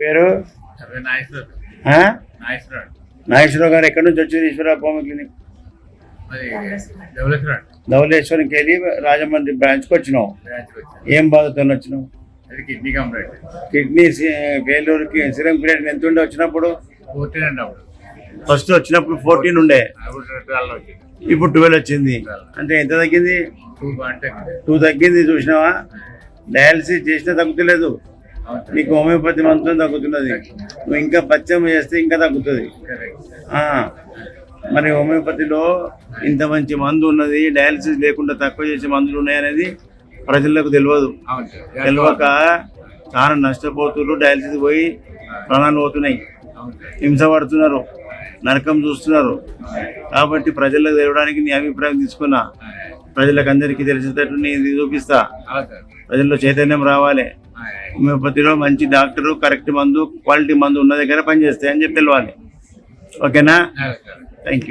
పేరు ఆ? నాగేశ్వరరావు గారు ఎక్కడి నుంచి వచ్చింది ఈశ్వరరావు హోమియో క్లినిక్? ధవళేశ్వరంకి వెళ్ళి రాజమండ్రి బ్రాంచ్కి వచ్చినావు. ఏం బాధతో వచ్చినావు? కిడ్నీ ఫెయిల్యూర్కి సిరం క్రియేటిన్ ఎంత ఉండే వచ్చినప్పుడు? ఫస్ట్ వచ్చినప్పుడు 14 ఉండే, ఇప్పుడు 12 వచ్చింది. అంటే ఎంత తగ్గింది? 2 తగ్గింది. చూసినావా? డయాలసిస్ చేసినా తగ్గుతలేదు, నీకు హోమియోపతి మందుతో తగ్గుతున్నది. నువ్వు ఇంకా పచ్చం చేస్తే ఇంకా తగ్గుతుంది. మరి హోమియోపతిలో ఇంత మంచి మందు ఉన్నది, డయాలసిస్ లేకుండా తక్కువ చేసే మందులు ఉన్నాయనేది ప్రజలకు తెలియదు. తెలియక చాలా నష్టపోతున్నారు, డయాలసిస్ పోయి ప్రాణాలు పోతున్నాయి, హింస పడుతున్నారు, నరకం చూస్తున్నారు. కాబట్టి ప్రజలకు తెలియడానికి నీ అభిప్రాయం తీసుకున్నా, ప్రజలకు అందరికీ తెలిసేటట్టు నేను చూపిస్తా. ప్రజల్లో చైతన్యం రావాలి. హోమియోపతిలో మంచి డాక్టరు, కరెక్ట్ మందు, క్వాలిటీ మందు ఉన్న దగ్గర పనిచేస్తాయని చెప్పి తెలియాలి. ఓకేనా? Thank you.